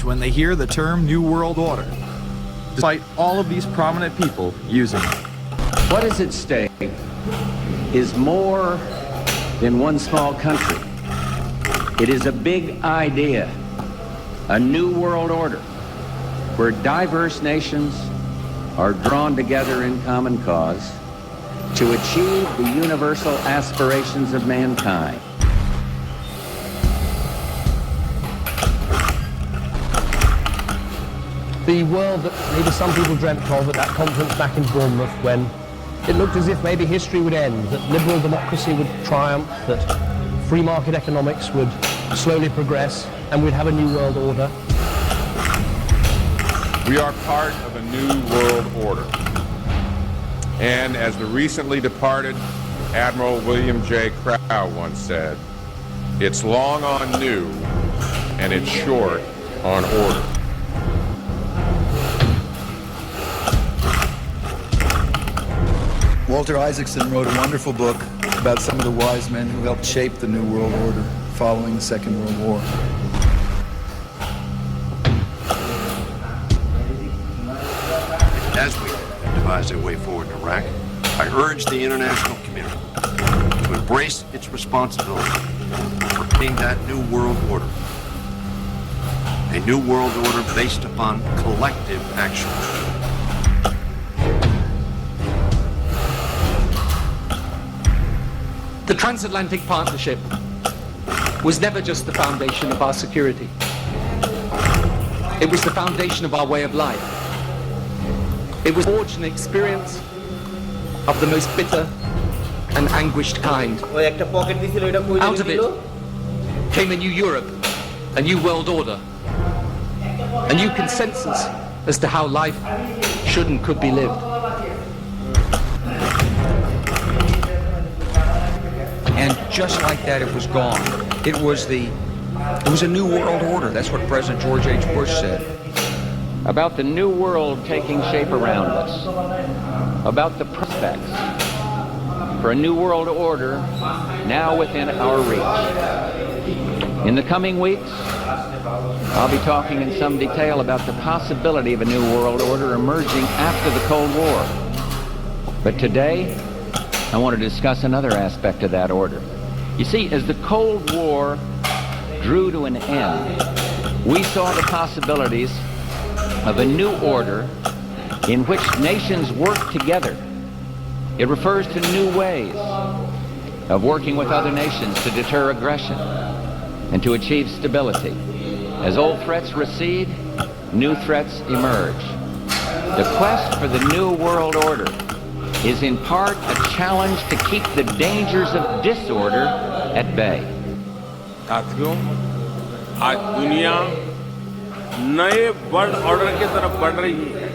cringe when they hear the term New World Order, despite all of these prominent people using it. What is at stake is more than one small country. It is a big idea, a new world order, where diverse nations are drawn together in common cause to achieve the universal aspirations of mankind. The world that maybe some people dreamt of at that conference back in Bournemouth, when it looked as if maybe history would end, that liberal democracy would triumph, that free market economics would slowly progress, and we'd have a new world order. We are part of a new world order. And as the recently departed Admiral William J. Crowe once said, it's long on new and it's short on order. Walter Isaacson wrote a wonderful book about some of the wise men who helped shape the New World Order following the Second World War. As we devise a way forward in Iraq, I urge the international community to embrace its responsibility for creating that new world order. A new world order based upon collective action. The transatlantic partnership was never just the foundation of our security. It was the foundation of our way of life. It was forged an experience of the most bitter and anguished kind. Out of it came a new Europe, a new world order, a new consensus as to how life should and could be lived. And just like that, it was gone. It was a new world order. That's what President George H. Bush said. About the new world taking shape around us, about the prospects for a new world order now within our reach. In the coming weeks, I'll be talking in some detail about the possibility of a new world order emerging after the Cold War. But today, I want to discuss another aspect of that order. You see, as the Cold War drew to an end, we saw the possibilities of a new order in which nations work together. It refers to new ways of working with other nations to deter aggression and to achieve stability. As old threats recede, new threats emerge. The quest for the new world order is in part a challenge to keep the dangers of disorder at bay. साथियों, आज दुनिया नए world order की तरफ बढ़ रही है।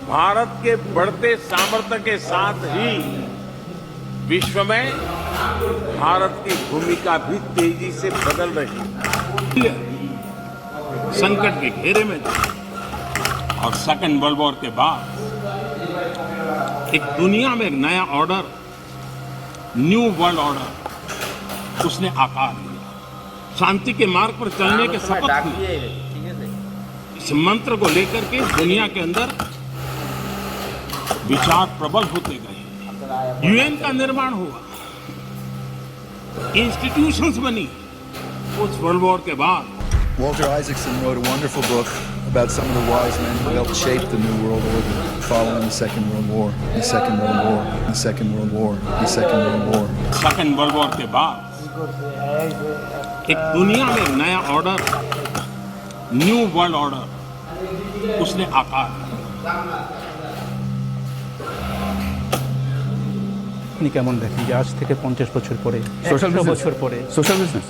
भारत के बढ़ते सामर्थ्य के साथ ही विश्व में भारत की भूमिका भी तेजी से बदल रही है। संकट के घेरे में और सेकेंड वर्ल्ड वॉर के बाद एक दुनिया में एक नया ऑर्डर, न्यू वर्ल्ड ऑर्डर उसने आकार लिया। शांति के मार्ग पर चलने के शपथ हुई। इस मंत्र को लेकर के दुनिया के अंदर विचार प्रबल होते गए। यूएन का निर्माण हुआ, इंस्टीट्यूशंस बनी। उस वर्ल्ड वॉर के बाद Walter Isaacson wrote a wonderful book about some of the wise men who helped shape the New World Order following the Second World War, the Second World War, the Second World War, the Second World War. Second world war के बाद एक दुनिया में एक नया order, new world order उसने आकार लिया। আপনি কেমন দেখেন যে আজ থেকে 50 বছর পরে, 100 বছর পরে সোশ্যাল বিজনেস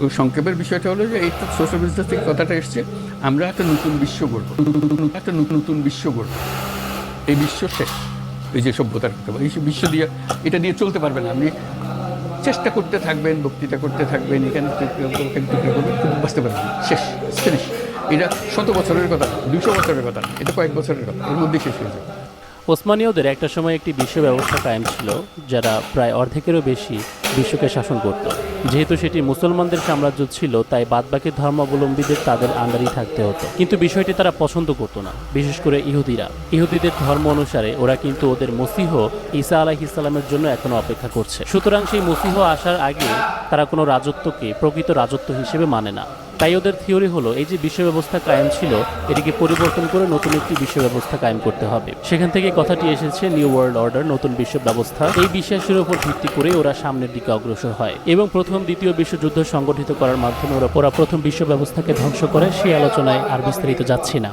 ওই সংক্ষেপের বিষয়টা হলো যে এই তো সোশ্যাল বিজনেস থেকে কথাটা এসছে, আমরা একটা নতুন বিশ্ব গড়ব, একটা নতুন বিশ্ব গড়ব। এই বিশ্ব শেষ, এই যে সভ্যতার কথা এই বিশ্ব দিয়ে এটা দিয়ে চলতে পারবে না। আপনি চেষ্টা করতে থাকবেন, বক্তৃতা করতে থাকবেন, এখানে কিন্তু বাঁচতে পারবেন না, শেষ, ফিনিশ। এটা 100 বছরের কথা, 200 বছরের কথা, এটা কয়েক বছরের কথা, এর মধ্যেই শেষ হয়ে যাবে। ওসমানীয়দের একটা সময় একটি বিশ্ব ব্যবস্থা কায়েম ছিল যারা প্রায় অর্ধেকেরও বেশি বিশ্বকে শাসন করত। যেহেতু সেটি মুসলমানদের সাম্রাজ্য ছিল, তাই বাদবাকি ধর্মাবলম্বীদের তাদের আন্ডারেই থাকতে হতো। কিন্তু বিষয়টি তারা পছন্দ করতো না, বিশেষ করে ইহুদিরা। ইহুদিদের ধর্ম অনুসারে ওরা কিন্তু ওদের মসিহ ঈসা আলাইহিস সালামের জন্য এখনো অপেক্ষা করছে। সুতরাং সেই মসিহ আসার আগে তারা কোনো রাজত্বকে প্রকৃত রাজত্ব হিসেবে মানে না। তাই ওদের থিওরি হলো, এই যে বিশ্ব ব্যবস্থা কায়েম ছিল, এটিকে পরিবর্তন করে নতুন একটি বিশ্ব ব্যবস্থা কায়েম করতে হবে। সেখান থেকে কথাটি এসেছে নিউ ওয়ার্ল্ড অর্ডার, নতুন বিশ্ব ব্যবস্থা। এই বিশ্বাসের উপর ভিত্তি করে ওরা সামনের দিকে অগ্রসর হয় এবং প্রথম দ্বিতীয় বিশ্বযুদ্ধ সংগঠিত করার মাধ্যমে ওরা প্রথম বিশ্ব ব্যবস্থাকে ধ্বংস করে। সেই আলোচনায় আর বিস্তারিত যাচ্ছি না।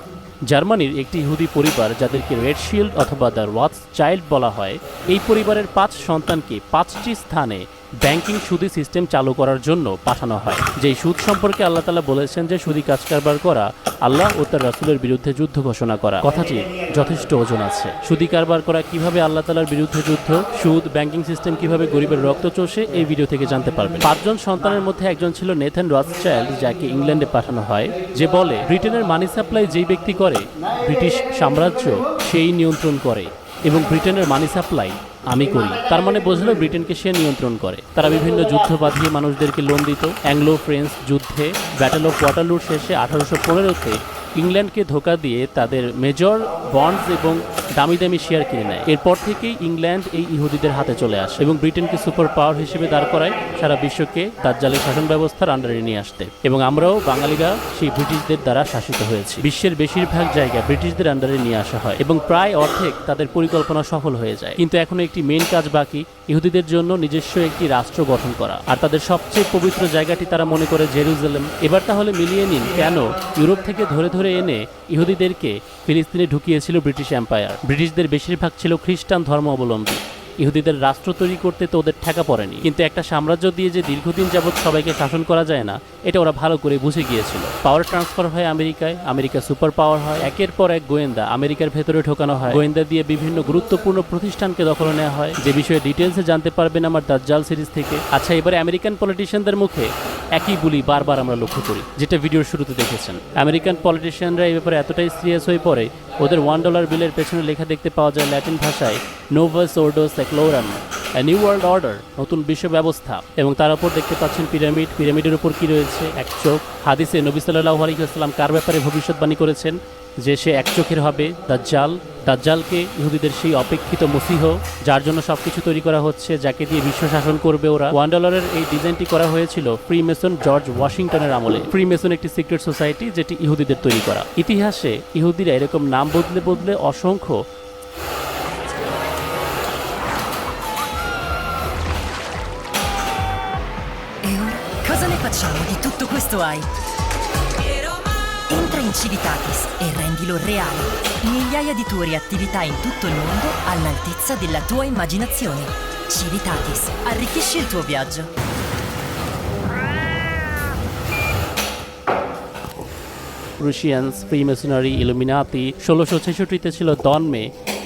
জার্মানির একটি ইহুদি পরিবার, যাদেরকে রেড শিল্ড অথবা দ্য রথ চাইল্ড বলা হয়, এই পরিবারের 5 সন্তানকে 5টি স্থানে ব্যাংকিং সুদি সিস্টেম চালু করার জন্য পাঠানো হয়। যেই সুদ সম্পর্কে আল্লাহ তাআলা বলেছেন যে সুদি কাজ কারবার করা আল্লাহ ও তার রাসূলের বিরুদ্ধে যুদ্ধ ঘোষণা করা। কথাটি যথেষ্ট ওজন আছে। সুদি কারবার করা কিভাবে আল্লাহ তাআলার বিরুদ্ধে যুদ্ধ, সুদ, ব্যাংকিং সিস্টেম কিভাবে গরিবের রক্ত চষে, এই ভিডিও থেকে জানতে পারবেন। 5 জন সন্তানের মধ্যে একজন ছিল নেথান রথচাইল্ড, যাকে ইংল্যান্ডে পাঠানো হয়, যে বলে ব্রিটেনের মানি সাপ্লাই যেই ব্যক্তি করে ব্রিটিশ সাম্রাজ্য সেই নিয়ন্ত্রণ করে এবং ব্রিটেনের মানি সাপ্লাই আমি করি। তার মানে বোঝালো ব্রিটেনকে সে নিয়ন্ত্রণ করে। তারা বিভিন্ন যুদ্ধ বাঁধিয়ে মানুষদেরকে লোন দিত। অ্যাংলো ফ্রেঞ্চ যুদ্ধে ব্যাটেল অফ ওয়াটারলুর শেষে 1815-তে ইংল্যান্ডকে ধোঁকা দিয়ে তাদের মেজর বন্ডস এবং দামি দামি শেয়ার কিনে নেয়। এরপর থেকেই ইংল্যান্ড এই ইহুদিদের হাতে চলে আসে এবং ব্রিটেনকে সুপার পাওয়ার হিসেবে দাঁড় করায়, সারা বিশ্বকে দাজ্জালের শাসন ব্যবস্থার আন্ডারে নিয়ে আসতে। এবং আমরাও বাঙালিরা সেই ব্রিটিশদের দ্বারা শাসিত হয়েছি। বিশ্বের বেশিরভাগ জায়গা ব্রিটিশদের আন্ডারে নিয়ে আসা হয় এবং প্রায় অর্ধেক তাদের পরিকল্পনা সফল হয়ে যায়। কিন্তু এখনো একটি মেইন কাজ বাকি, ইহুদিদের জন্য নিজস্ব একটি রাষ্ট্র গঠন করা। আর তাদের সবচেয়ে পবিত্র জায়গাটি তারা মনে করে জেরুজালেম। এবার তাহলে মিলিয়ে নিন, কেন ইউরোপ থেকে ধরে ধরে এনে ইহুদিদেরকে ফিলিস্তিনে ঢুকিয়েছিল ব্রিটিশ এম্পায়ার। ব্রিটিশদের বেশিরভাগ ছিল খ্রিস্টান ধর্ম অবলম্বী। ইহুদিদের রাষ্ট্র তৈরি করতে তো ওদের ঠেকা পড়েনি, কিন্তু একটা সাম্রাজ্য দিয়ে যে দীর্ঘদিন যাবৎ সবাইকে শাসন করা যায় না, এটা ওরা ভালো করে বুঝে গিয়েছিল। পাওয়ার ট্রান্সফার হয় আমেরিকায়, আমেরিকা সুপার পাওয়ার হয়, একের পর এক গোয়েন্দা আমেরিকার ভেতরে ঢোকানো হয়, গোয়েন্দা দিয়ে বিভিন্ন গুরুত্বপূর্ণ প্রতিষ্ঠানকে দখলে নেওয়া হয়, যে বিষয়ে ডিটেলসে জানতে পারবেন আমার দাজ্জাল সিরিজ থেকে। আচ্ছা, এবারে আমেরিকান পলিটিশিয়ানদের মুখে একই বুলি বারবার আমরা লক্ষ্য করি, যেটা ভিডিওর শুরুতে দেখেছেন। আমেরিকান পলিটিশিয়ানরা এই ব্যাপারে এতটাই সিরিয়াস হয়ে পড়ে, ওদের $1 বিলের পেছনে লেখা দেখতে পাওয়া যায় ল্যাটিন ভাষায় নোভাস অর্ডো সেক্লোরাম, নিউ ওয়ার্ল্ড অর্ডার, নতুন বিশ্ব ব্যবস্থা। এবং তার উপর দেখতে পাচ্ছেন পিরামিড। পিরামিডের উপর কি রয়েছে? এক চোখ। হাদিসে নবী সাল্লাল্লাহু আলাইহি ওয়াসাল্লাম কার ব্যাপারে ভবিষ্যৎবাণী করেছেন? যে সে এক চোখের হবে, দাজ্জাল। দাজ্জালকে ইহুদিদের সেই অপেক্ষিত মসিহ, যার জন্য সবকিছু তৈরি করা হচ্ছে, যাকে দিয়ে বিশ্ব শাসন করবে ওরা। $1 এই ডিজাইনটি করা হয়েছিল ফ্রি মেসন জর্জ ওয়াশিংটনের আমলে। ফ্রি মেসন একটি সিক্রেট সোসাইটি, যেটি ইহুদিদের তৈরি করা। ইতিহাসে ইহুদিরা এরকম নাম বদলে বদলে অসংখ্য Cosa ne facciamo di tutto questo hai? Entra in Civitatis e rendilo reale. Migliaia di tour e attività in tutto il mondo all'altezza della tua immaginazione. Civitatis, arricchisci il tuo viaggio. Russians, Freemasonry, Illuminati. 1666-তে ছিল Donmeh,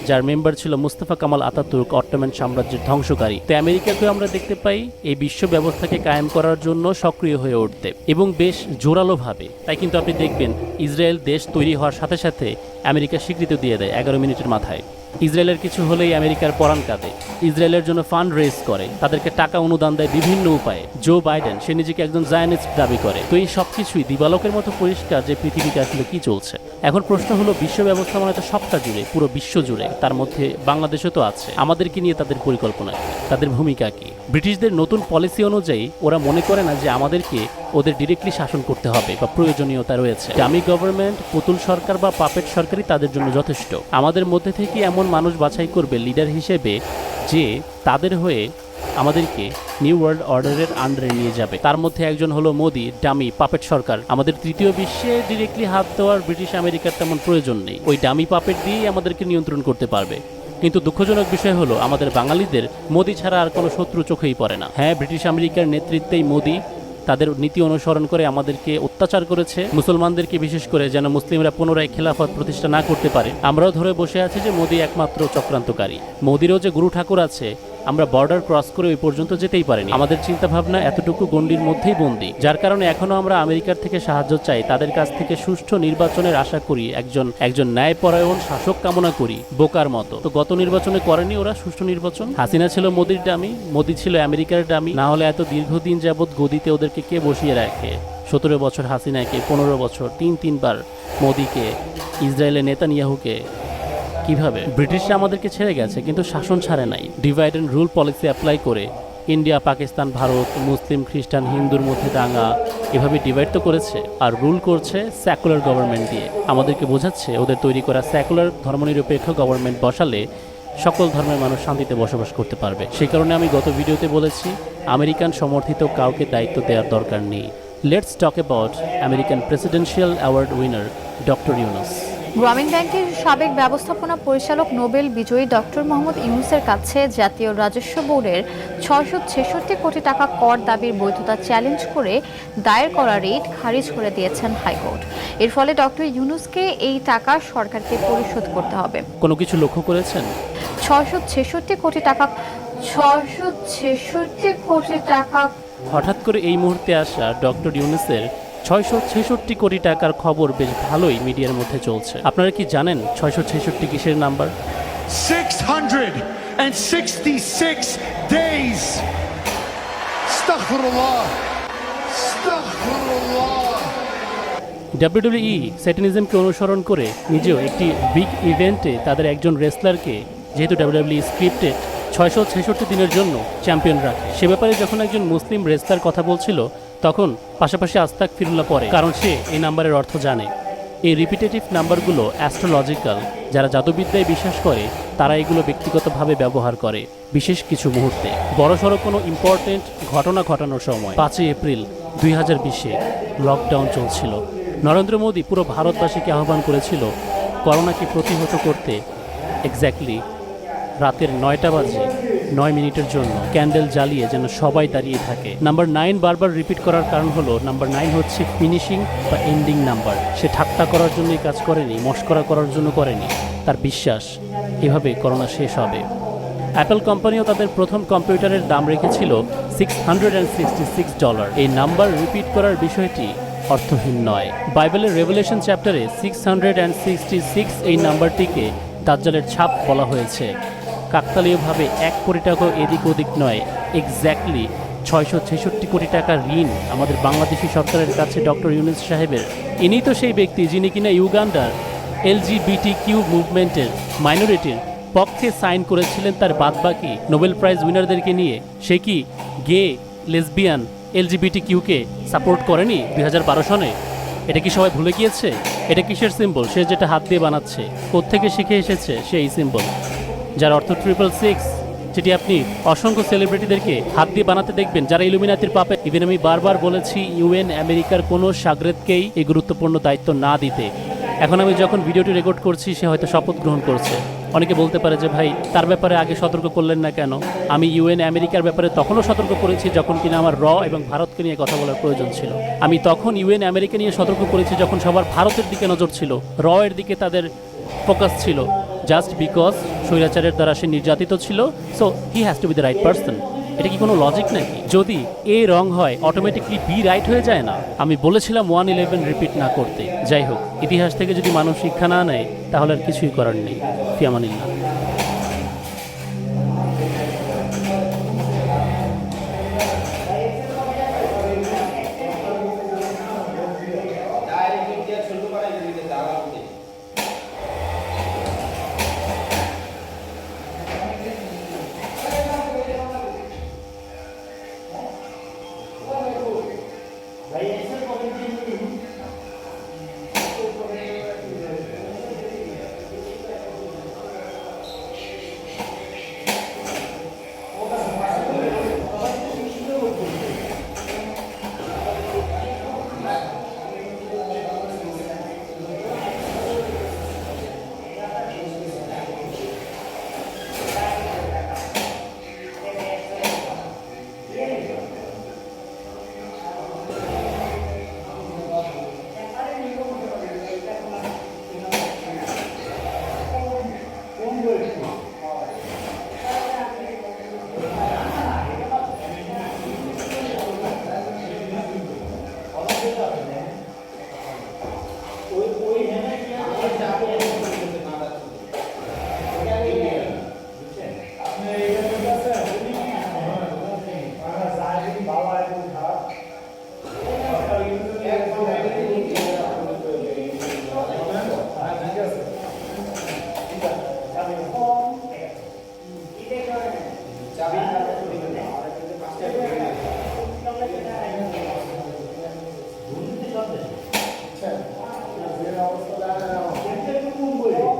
যার member ছিল Mustafa Kamal Ataturk, Ottoman সাম্রাজ্যের ধ্বংসকারী। তো আমেরিকাকেও আমরা দেখতে পাই এই বিশ্ব ব্যবস্থাকে কায়েম করার জন্য সক্রিয় হয়ে উঠতে, এবং বেশ জোরালোভাবে। তাই কিন্তু আপনি দেখবেন ইসরায়েল দেশ তৈরি হওয়ার সাথে সাথে আমেরিকা স্বীকৃতি দিয়ে দেয় 11 মিনিটের মাথায়। ইসরায়েলের কিছু হলেই আমেরিকার পরাণ কাঁদে। ইসরায়েলের জন্য ফান্ড রেজ করে, তাদেরকে টাকা অনুদান দেয় বিভিন্ন উপায়ে। জো বাইডেন, সে নিজেকে একজন জায়নিস্ট দাবি করে। তো এই সব কিছুই দিবালোকের মতো পরিষ্কার যে পৃথিবীতে আসলে কি চলছে। এখন প্রশ্ন হলো, বিশ্ব ব্যবস্থা মানে তো সবটা জুড়ে, পুরো বিশ্ব জুড়ে, তার মধ্যে বাংলাদেশও তো আছে। আমাদেরকে নিয়ে তাদের পরিকল্পনা কি, তাদের ভূমিকা কি? ব্রিটিশদের নতুন পলিসি অনুযায়ী ওরা মনে করে না যে আমাদেরকে ওদের ডিরেক্টলি শাসন করতে হবে বা প্রয়োজনীয়তা রয়েছে। ডামি গভর্নমেন্ট, পুতুল সরকার বা পাপেট সরকারই তাদের জন্য যথেষ্ট। আমাদের মধ্যে থেকে এমন মানুষ বাছাই করবে লিডার হিসেবে, যে তাদের হয়ে আমাদেরকে নিউ ওয়ার্ল্ড অর্ডারের আন্ডারে নিয়ে যাবে। তার মধ্যে একজন হলো মোদি, ডামি পাপেট সরকার। আমাদের তৃতীয় বিশ্বে ডিরেক্টলি হাত দেওয়ার ব্রিটিশ আমেরিকার তেমন প্রয়োজন নেই, ওই ডামি পাপেট দিয়েই আমাদেরকে নিয়ন্ত্রণ করতে পারবে। কিন্তু দুঃখজনক বিষয় হলো, আমাদের বাঙালিদের মোদি ছাড়া আর কোনো শত্রু চোখেই পড়ে না। হ্যাঁ, ব্রিটিশ আমেরিকার নেতৃত্বেই মোদি তাদের নীতি অনুসরণ করে আমাদেরকে অত্যাচার করেছে, মুসলমানদেরকে বিশেষ করে, যেন মুসলিমরা পুনরায় খেলাফত প্রতিষ্ঠা না করতে পারে। আমরাও ধরে বসে আছি যে মোদি একমাত্র চক্রান্তকারী। মোদিরও যে গুরু ঠাকুর আছে, আমরা বর্ডার ক্রস করে ওই পর্যন্ত যেতেই পারিনি। আমাদের চিন্তাভাবনা এতটুকু গণ্ডির মধ্যেই বন্দী, যার কারণে এখনো আমরা আমেরিকার থেকে সাহায্য চাই, তাদের কাছ থেকে সুষ্ঠু নির্বাচনের আশা করি, একজন ন্যায়পরায়ণ শাসক কামনা করি, বোকার মতো। তো গত নির্বাচনে করেনি ওরা সুষ্ঠু নির্বাচন। হাসিনা ছিল মোদির ডামি, মোদি ছিল আমেরিকার ডামি, না হলে এত দীর্ঘদিন যাবৎ গদিতে ওদেরকে কে বসিয়ে রাখে? 17 বছর হাসিনাকে, 15 বছর, তিনবার মোদিকে, ইসরায়েলের নেতানিয়াহুকে। কিভাবে? ব্রিটিশরা আমাদেরকে ছেড়ে গেছে কিন্তু শাসন ছাড়ে নাই। Divide and rule policy apply করে ইন্ডিয়া, পাকিস্তান, ভারত, মুসলিম, খ্রিস্টান, হিন্দুর মধ্যে দাঙ্গা, এভাবে ডিভাইড তো করেছে। আর রুল করছে সেকুলার গভর্নমেন্ট দিয়ে। আমাদেরকে বোঝাচ্ছে ওদের তৈরি করা সেকুলার ধর্মনিরপেক্ষ গভর্নমেন্ট বসালে সকল ধর্মের মানুষ শান্তিতে বসবাস করতে পারবে। সেই কারণে আমি গত ভিডিওতে বলেছি আমেরিকান সমর্থিত কাউকে দায়িত্ব দেওয়ার দরকার নেই। Let's talk about American presidential award winner doctor Yunus. গ্রামীণ ব্যাংকের সাবেক ব্যবস্থাপনা পরিচালক নোবেল বিজয়ী ডক্টর মোহাম্মদ ইউনুসের কাছে জাতীয় রাজস্ব বোর্ডের 666 কোটি টাকা কর দাবির বৈধতা চ্যালেঞ্জ করে দায়ের করা রিট খারিজ করে দিয়েছেন হাইকোর্ট। এর ফলে ডক্টর ইউনুসকে এই টাকা সরকারকে পরিশোধ করতে হবে। কোনো কিছু লক্ষ্য করেছেন? 666 কোটি টাকা 666 কোটি টাকা। হঠাৎ করে এই মুহূর্তে আসা ডক্টর ইউনুসের 666 কোটি টাকার খবর বেশ ভালোই মিডিয়ার মধ্যে চলছে। আপনারা কি জানেন 666 কিসের number? 666 days. Astaghfirullah. Astaghfirullah. WWE স্যাটানিজমকে অনুসরণ করে নিজেও একটি বিগ ইভেন্টে তাদের একজন রেসলারকে, যেহেতু WWE স্ক্রিপ্টেড, 666 দিনের জন্য চ্যাম্পিয়ন রাখে। সে ব্যাপারে যখন একজন মুসলিম রেসলার কথা বলছিল তখন পাশাপাশি আস্তাগফিরুল্লাহ পড়ে, কারণ সে এই নাম্বারের অর্থ জানে। এই রিপিটেটিভ নাম্বারগুলো অ্যাস্ট্রোলজিক্যাল। যারা জাদুবিদ্যায় বিশ্বাস করে তারা এগুলো ব্যক্তিগতভাবে ব্যবহার করে বিশেষ কিছু মুহূর্তে। বড়সড় কোনো ইম্পর্টেন্ট ঘটনা ঘটানোর সময়। 5 এপ্রিল 2020-এ লকডাউন চলছিল। নরেন্দ্র মোদী পুরো ভারতবাসীকে আহ্বান করেছিল করোনাকে প্রতিহত করতে এক্স্যাক্টলি রাতের 9টা বাজে 9 মিনিটের জন্য ক্যান্ডেল জ্বালিয়ে যেন সবাই দাঁড়িয়ে থাকে। নাম্বার 9 বারবার রিপিট করার কারণ হলো নাম্বার 9 হচ্ছে ফিনিশিং বা এন্ডিং নাম্বার। সে ঠাট্টা করার জন্যই কাজ করেনি, মস্করা করার জন্য করেনি। তার বিশ্বাস এভাবে করোনা শেষ হবে। অ্যাপল কোম্পানিও তাদের প্রথম কম্পিউটারের দাম রেখেছিল $666। এই নাম্বার রিপিট করার বিষয়টি অর্থহীন নয়। বাইবেলের রেভেলেশন চ্যাপ্টারে 666 এই নাম্বারটিকে দাজ্জালের ছাপ বলা হয়েছে। কাকতালীয়ভাবে 1 কোটি টাকা এদিক ওদিক নয়, এক্স্যাক্টলি 666 কোটি টাকার ঋণ আমাদের বাংলাদেশি সরকারের কাছে ডক্টর ইউনুস সাহেবের। ইনি তো সেই ব্যক্তি যিনি কিনা ইউগান্ডার LGBTQ মুভমেন্টের মাইনরিটির পক্ষে সাইন করেছিলেন তার বাদবাকি নোবেল প্রাইজ উইনারদেরকে নিয়ে। সে কি গে, লেসবিয়ান, LGBTQ-কে সাপোর্ট করেনি 2012 সনে? এটা কি সবাই ভুলে গিয়েছে? এটা কিসের সিম্বল? সে যেটা হাত দিয়ে বানাচ্ছে, কোত্থেকে শিখে এসেছে সেই সিম্বল, যার অর্থ 666, যেটি আপনি অসংখ্য সেলিব্রিটিদেরকে হাত দিয়ে বানাতে দেখবেন যারা ইলুমিনাতির পাপে। ইভেন আমি বারবার বলেছি UN আমেরিকার কোনো সাগরেদকেই এই গুরুত্বপূর্ণ দায়িত্ব না দিতে। এখন আমি যখন ভিডিওটি রেকর্ড করছি সে হয়তো শপথ গ্রহণ করছে। অনেকে বলতে পারে যে ভাই তার ব্যাপারে আগে সতর্ক করলেন না কেন? আমি UN আমেরিকার ব্যাপারে তখনও সতর্ক করেছি যখন কিনা আমার এবং ভারতকে নিয়ে কথা বলার প্রয়োজন ছিল। আমি তখন UN আমেরিকা নিয়ে সতর্ক করেছি যখন সবার ভারতের দিকে নজর ছিল, এর দিকে তাদের ফোকাস ছিল, জাস্ট বিকজ স্বৈরাচারের দ্বারা সে নির্যাতিত ছিল। So he has to B the right person. এটা কি কোনো লজিক নাকি? যদি এ রং হয় অটোমেটিকলি বি রাইট হয়ে যায় না? আমি বলেছিলাম 1/11 রিপিট না করতে। যাই হোক, ইতিহাস থেকে যদি মানুষ শিক্ষা না নেয় তাহলে আর কিছুই করার নেই। ফিয়ামানিল্লাহ।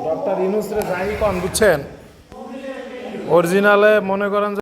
ডক্টর ইউনূস রে যাই কন বুঝছেন অরিজিনালে মনে করেন